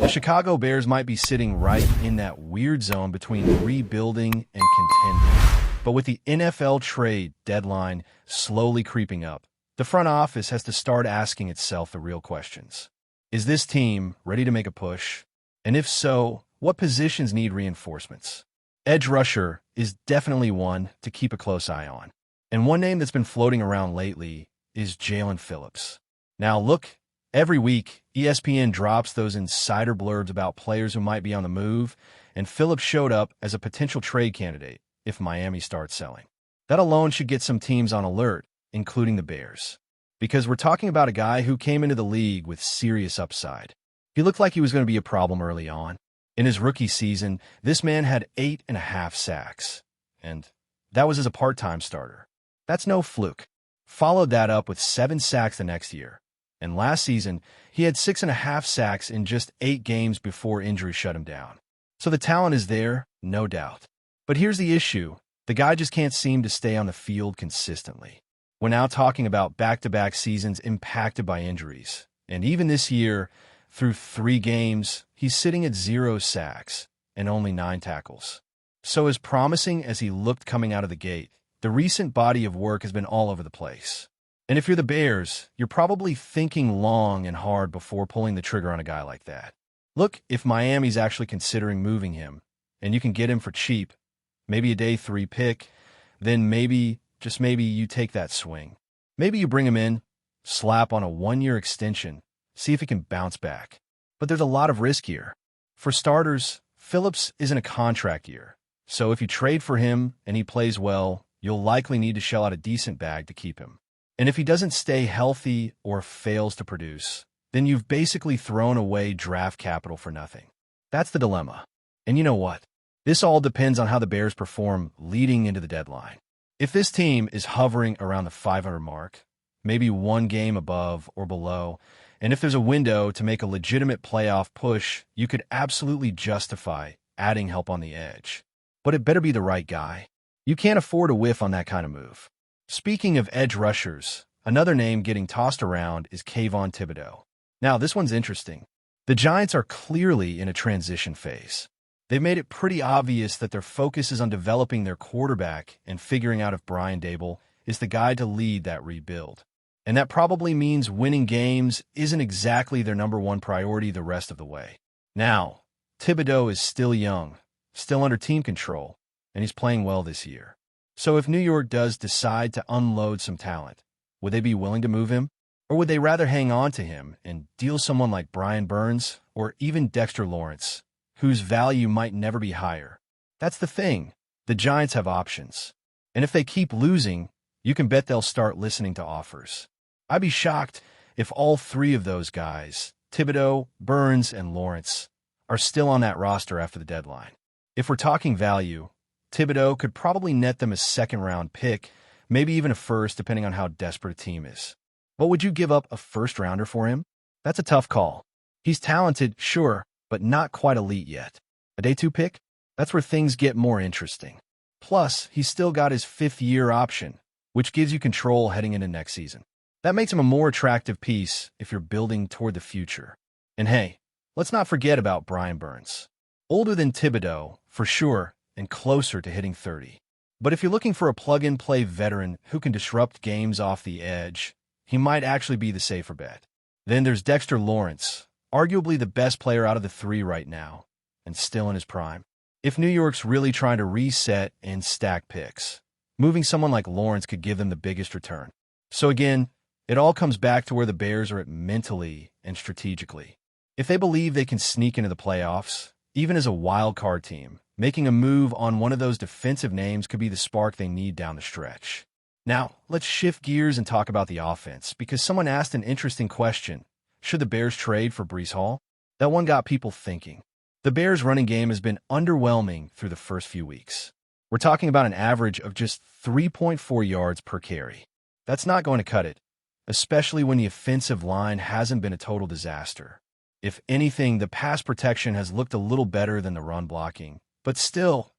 The Chicago Bears might be sitting right in that weird zone between rebuilding and contending. But with the NFL trade deadline slowly creeping up, the front office has to start asking itself the real questions. Is this team ready to make a push? And if so, what positions need reinforcements? Edge rusher is definitely one to keep a close eye on. And one name that's been floating around lately is Jalen Phillips. Now look, every week, ESPN drops those insider blurbs about players who might be on the move, and Phillips showed up as a potential trade candidate if Miami starts selling. That alone should get some teams on alert, including the Bears. Because we're talking about a guy who came into the league with serious upside. He looked like he was going to be a problem early on. In his rookie season, this man had 8.5 sacks. And that was as a part-time starter. That's no fluke. Followed that up with 7 sacks the next year. And last season, he had 6.5 sacks in just 8 games before injury shut him down. So the talent is there, no doubt. But here's the issue. The guy just can't seem to stay on the field consistently. We're now talking about back-to-back seasons impacted by injuries. And even this year, through 3 games, he's sitting at 0 sacks and only 9 tackles. So as promising as he looked coming out of the gate, the recent body of work has been all over the place. And if you're the Bears, you're probably thinking long and hard before pulling the trigger on a guy like that. Look, if Miami's actually considering moving him, and you can get him for cheap, maybe a day 3 pick, then maybe, just maybe, you take that swing. Maybe you bring him in, slap on a 1-year extension, see if he can bounce back. But there's a lot of risk here. For starters, Phillips isn't a contract year, so if you trade for him and he plays well, you'll likely need to shell out a decent bag to keep him. And if he doesn't stay healthy or fails to produce, then you've basically thrown away draft capital for nothing. That's the dilemma. And you know what? This all depends on how the Bears perform leading into the deadline. If this team is hovering around the 500 mark, maybe 1 game above or below, and if there's a window to make a legitimate playoff push, you could absolutely justify adding help on the edge. But it better be the right guy. You can't afford a whiff on that kind of move. Speaking of edge rushers, another name getting tossed around is Kayvon Thibodeau. Now, this one's interesting. The Giants are clearly in a transition phase. They've made it pretty obvious that their focus is on developing their quarterback and figuring out if Brian Daboll is the guy to lead that rebuild. And that probably means winning games isn't exactly their number 1 priority the rest of the way. Now, Thibodeau is still young, still under team control, and he's playing well this year. So if New York does decide to unload some talent, would they be willing to move him? Or would they rather hang on to him and deal someone like Brian Burns or even Dexter Lawrence, whose value might never be higher? That's the thing. The Giants have options. And if they keep losing, you can bet they'll start listening to offers. I'd be shocked if all 3 of those guys, Thibodeau, Burns, and Lawrence, are still on that roster after the deadline. If we're talking value, Thibodeau could probably net them a 2nd-round pick, maybe even a 1st, depending on how desperate a team is. But would you give up a 1st-rounder for him? That's a tough call. He's talented, sure, but not quite elite yet. A day 2 pick? That's where things get more interesting. Plus, he's still got his 5th-year option, which gives you control heading into next season. That makes him a more attractive piece if you're building toward the future. And hey, let's not forget about Brian Burns. Older than Thibodeau, for sure, and closer to hitting 30. But if you're looking for a plug-and-play veteran who can disrupt games off the edge, he might actually be the safer bet. Then there's Dexter Lawrence, arguably the best player out of the 3 right now, and still in his prime. If New York's really trying to reset and stack picks, moving someone like Lawrence could give them the biggest return. So again, it all comes back to where the Bears are at mentally and strategically. If they believe they can sneak into the playoffs, even as a wild card team, making a move on one of those defensive names could be the spark they need down the stretch. Now, let's shift gears and talk about the offense, because someone asked an interesting question. Should the Bears trade for Breece Hall? That one got people thinking. The Bears' running game has been underwhelming through the first few weeks. We're talking about an average of just 3.4 yards per carry. That's not going to cut it, especially when the offensive line hasn't been a total disaster. If anything, the pass protection has looked a little better than the run blocking. But still,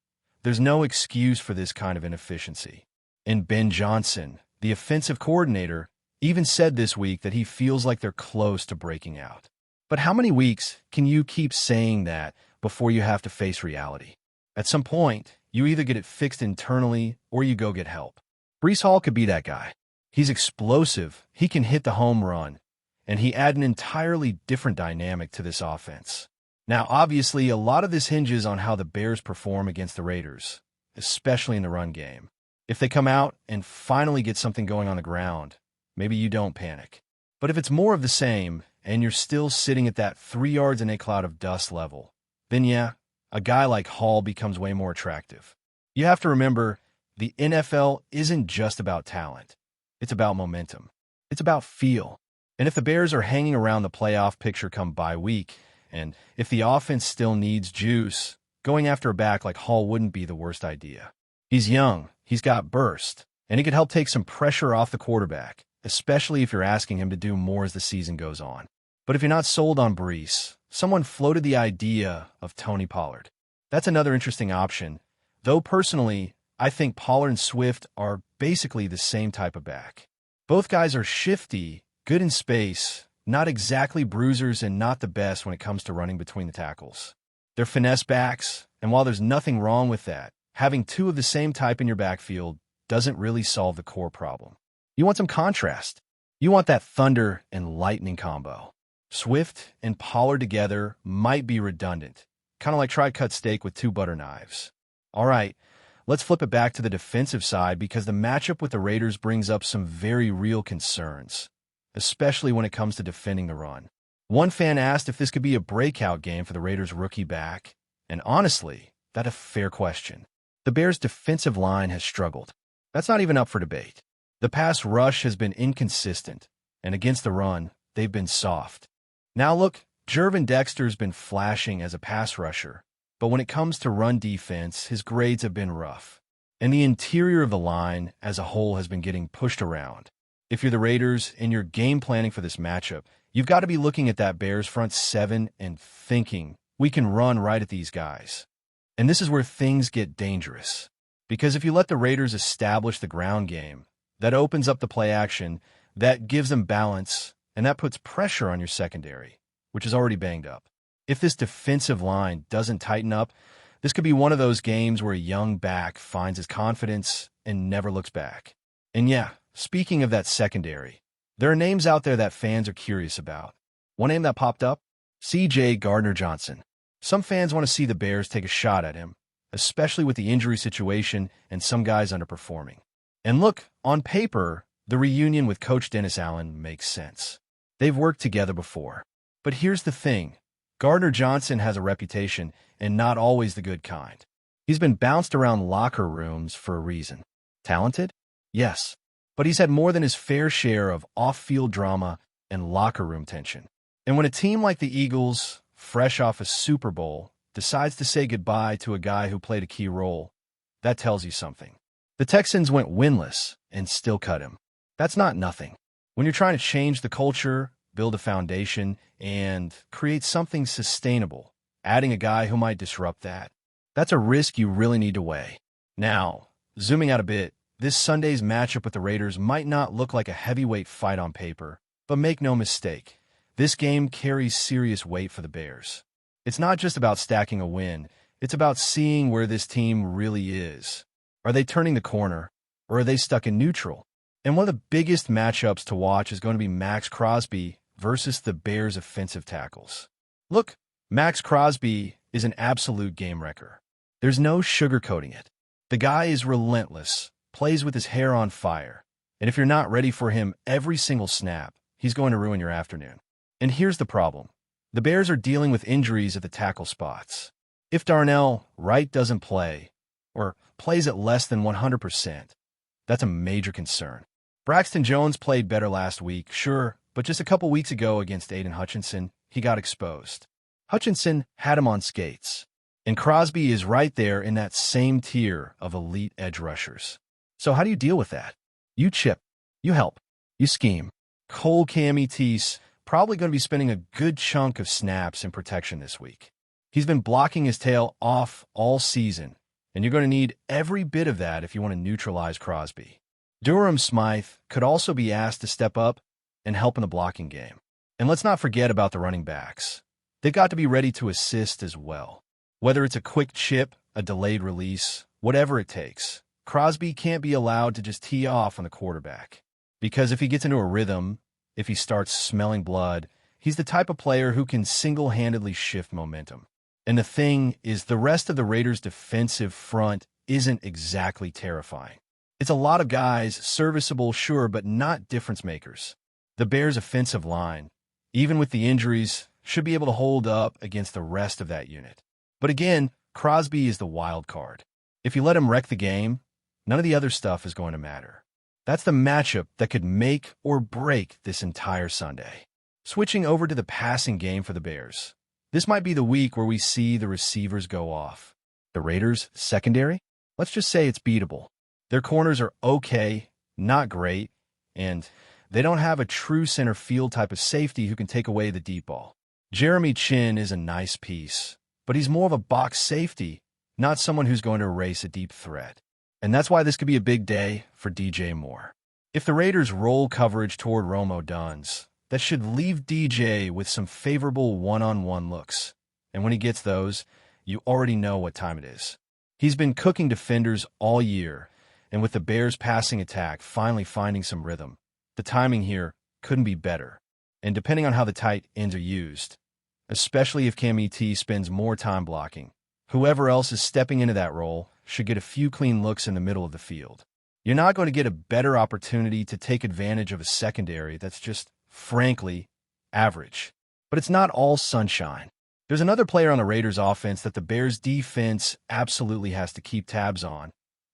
there's no excuse for this kind of inefficiency. And Ben Johnson, the offensive coordinator, even said this week that he feels like they're close to breaking out. But how many weeks can you keep saying that before you have to face reality? At some point, you either get it fixed internally or you go get help. Breece Hall could be that guy. He's explosive, he can hit the home run, and he add an entirely different dynamic to this offense. Now, obviously, a lot of this hinges on how the Bears perform against the Raiders, especially in the run game. If they come out and finally get something going on the ground, maybe you don't panic. But if it's more of the same, and you're still sitting at that 3 yards in a cloud of dust level, then yeah, a guy like Hall becomes way more attractive. You have to remember, the NFL isn't just about talent. It's about momentum. It's about feel. And if the Bears are hanging around the playoff picture come bye week, and if the offense still needs juice, going after a back like Hall wouldn't be the worst idea. He's young, he's got burst, and he could help take some pressure off the quarterback, especially if you're asking him to do more as the season goes on. But if you're not sold on Breece, someone floated the idea of Tony Pollard. That's another interesting option, though personally, I think Pollard and Swift are basically the same type of back. Both guys are shifty, good in space, not exactly bruisers and not the best when it comes to running between the tackles. They're finesse backs, and while there's nothing wrong with that, having two of the same type in your backfield doesn't really solve the core problem. You want some contrast. You want that thunder and lightning combo. Swift and Pollard together might be redundant, kind of like tri-cut steak with 2 butter knives. All right, let's flip it back to the defensive side because the matchup with the Raiders brings up some very real concerns, especially when it comes to defending the run. One fan asked if this could be a breakout game for the Raiders' rookie back, and honestly, that's a fair question. The Bears' defensive line has struggled. That's not even up for debate. The pass rush has been inconsistent, and against the run, they've been soft. Now look, Gervon Dexter's been flashing as a pass rusher, but when it comes to run defense, his grades have been rough, and the interior of the line as a whole has been getting pushed around. If you're the Raiders and you're game planning for this matchup, you've got to be looking at that Bears front 7 and thinking, we can run right at these guys. And this is where things get dangerous. Because if you let the Raiders establish the ground game, that opens up the play action, that gives them balance, and that puts pressure on your secondary, which is already banged up. If this defensive line doesn't tighten up, this could be one of those games where a young back finds his confidence and never looks back. And yeah, speaking of that secondary, there are names out there that fans are curious about. One name that popped up? C.J. Gardner-Johnson. Some fans want to see the Bears take a shot at him, especially with the injury situation and some guys underperforming. And look, on paper, the reunion with Coach Dennis Allen makes sense. They've worked together before. But here's the thing. Gardner-Johnson has a reputation, and not always the good kind. He's been bounced around locker rooms for a reason. Talented? Yes. But he's had more than his fair share of off-field drama and locker room tension. And when a team like the Eagles, fresh off a Super Bowl, decides to say goodbye to a guy who played a key role, that tells you something. The Texans went winless and still cut him. That's not nothing. When you're trying to change the culture, build a foundation, and create something sustainable, adding a guy who might disrupt that, that's a risk you really need to weigh. Now, zooming out a bit, this Sunday's matchup with the Raiders might not look like a heavyweight fight on paper, but make no mistake, this game carries serious weight for the Bears. It's not just about stacking a win, it's about seeing where this team really is. Are they turning the corner, or are they stuck in neutral? And one of the biggest matchups to watch is going to be Max Crosby versus the Bears' offensive tackles. Look, Max Crosby is an absolute game wrecker. There's no sugarcoating it. The guy is relentless, plays with his hair on fire, and if you're not ready for him every single snap, he's going to ruin your afternoon. And here's the problem. The Bears are dealing with injuries at the tackle spots. If Darnell Wright doesn't play, or plays at less than 100%, that's a major concern. Braxton Jones played better last week, sure, but just a couple weeks ago against Aiden Hutchinson, he got exposed. Hutchinson had him on skates, and Crosby is right there in that same tier of elite edge rushers. So how do you deal with that? You chip, you help, you scheme. Cole Cammy probably going to be spending a good chunk of snaps in protection this week. He's been blocking his tail off all season, and you're going to need every bit of that if you want to neutralize Crosby. Durham Smythe could also be asked to step up and help in the blocking game. And let's not forget about the running backs. They've got to be ready to assist as well. Whether it's a quick chip, a delayed release, whatever it takes, Crosby can't be allowed to just tee off on the quarterback. Because if he gets into a rhythm, if he starts smelling blood, he's the type of player who can single-handedly shift momentum. And the thing is, the rest of the Raiders' defensive front isn't exactly terrifying. It's a lot of guys, serviceable, sure, but not difference makers. The Bears' offensive line, even with the injuries, should be able to hold up against the rest of that unit. But again, Crosby is the wild card. If you let him wreck the game, none of the other stuff is going to matter. That's the matchup that could make or break this entire Sunday. Switching over to the passing game for the Bears. This might be the week where we see the receivers go off. The Raiders' secondary? Let's just say it's beatable. Their corners are okay, not great, and they don't have a true center field type of safety who can take away the deep ball. Jeremy Chin is a nice piece, but he's more of a box safety, not someone who's going to erase a deep threat. And that's why this could be a big day for DJ Moore. If the Raiders roll coverage toward Rome Odunze, that should leave DJ with some favorable one-on-one looks. And when he gets those, you already know what time it is. He's been cooking defenders all year, and with the Bears' passing attack finally finding some rhythm, the timing here couldn't be better. And depending on how the tight ends are used, especially if Cam ET spends more time blocking, whoever else is stepping into that role should get a few clean looks in the middle of the field. You're not going to get a better opportunity to take advantage of a secondary that's just, frankly, average. But it's not all sunshine. There's another player on the Raiders' offense that the Bears' defense absolutely has to keep tabs on,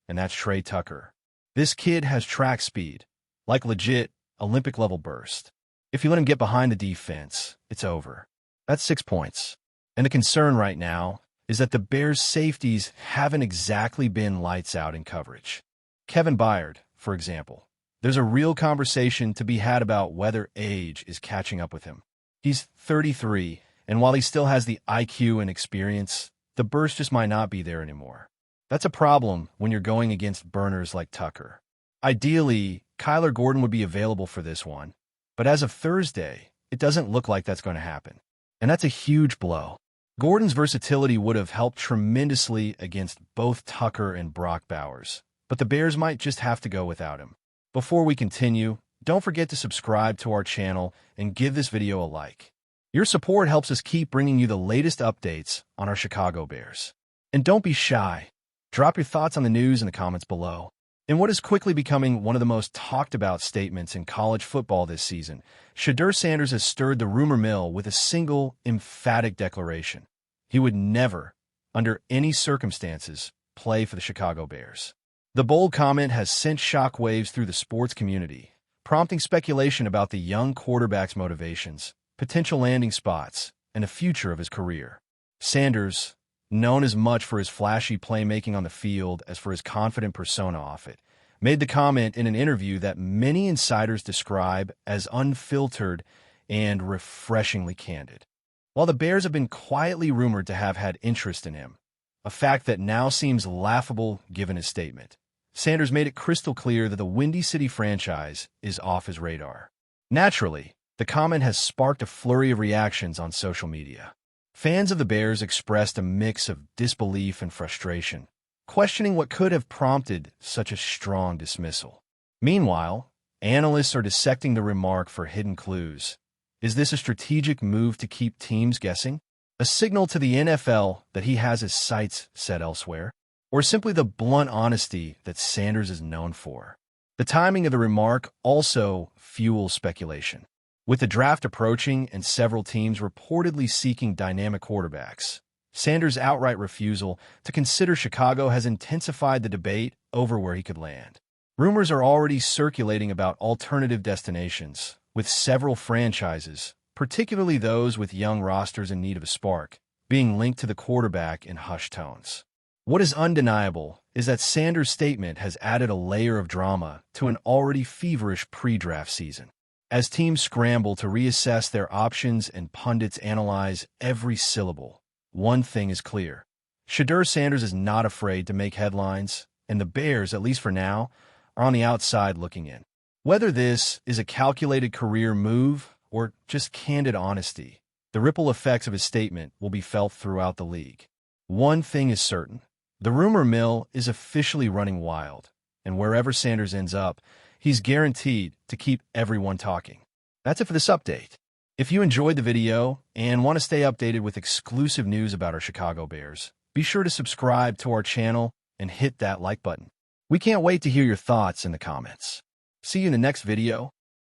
and that's Trey Tucker. This kid has track speed, like legit Olympic-level burst. If you let him get behind the defense, it's over. That's 6 points. And the concern right now is that the Bears' safeties haven't exactly been lights out in coverage. Kevin Byard, for example. There's a real conversation to be had about whether age is catching up with him. He's 33, and while he still has the IQ and experience, the burst just might not be there anymore. That's a problem when you're going against burners like Tucker. Ideally, Kyler Gordon would be available for this one, but as of Thursday, it doesn't look like that's going to happen. And that's a huge blow. Gordon's versatility would have helped tremendously against both Tucker and Brock Bowers, but the Bears might just have to go without him. Before we continue, don't forget to subscribe to our channel and give this video a like. Your support helps us keep bringing you the latest updates on our Chicago Bears. And don't be shy. Drop your thoughts on the news in the comments below. In what is quickly becoming one of the most talked about statements in college football this season, Shedeur Sanders has stirred the rumor mill with a single, emphatic declaration. He would never, under any circumstances, play for the Chicago Bears. The bold comment has sent shockwaves through the sports community, prompting speculation about the young quarterback's motivations, potential landing spots, and the future of his career. Sanders, known as much for his flashy playmaking on the field as for his confident persona off it, made the comment in an interview that many insiders describe as unfiltered and refreshingly candid. While the Bears have been quietly rumored to have had interest in him, a fact that now seems laughable given his statement, Sanders made it crystal clear that the Windy City franchise is off his radar. Naturally, the comment has sparked a flurry of reactions on social media. Fans of the Bears expressed a mix of disbelief and frustration, questioning what could have prompted such a strong dismissal. Meanwhile, analysts are dissecting the remark for hidden clues. Is this a strategic move to keep teams guessing? A signal to the NFL that he has his sights set elsewhere? Or simply the blunt honesty that Sanders is known for? The timing of the remark also fuels speculation. With the draft approaching and several teams reportedly seeking dynamic quarterbacks, Sanders' outright refusal to consider Chicago has intensified the debate over where he could land. Rumors are already circulating about alternative destinations, with several franchises, particularly those with young rosters in need of a spark, being linked to the quarterback in hushed tones. What is undeniable is that Sanders' statement has added a layer of drama to an already feverish pre-draft season. As teams scramble to reassess their options and pundits analyze every syllable, one thing is clear. Shedeur Sanders is not afraid to make headlines, and the Bears, at least for now, are on the outside looking in. Whether this is a calculated career move or just candid honesty, the ripple effects of his statement will be felt throughout the league. One thing is certain. The rumor mill is officially running wild, and wherever Sanders ends up, he's guaranteed to keep everyone talking. That's it for this update. If you enjoyed the video and want to stay updated with exclusive news about our Chicago Bears, be sure to subscribe to our channel and hit that like button. We can't wait to hear your thoughts in the comments. See you in the next video.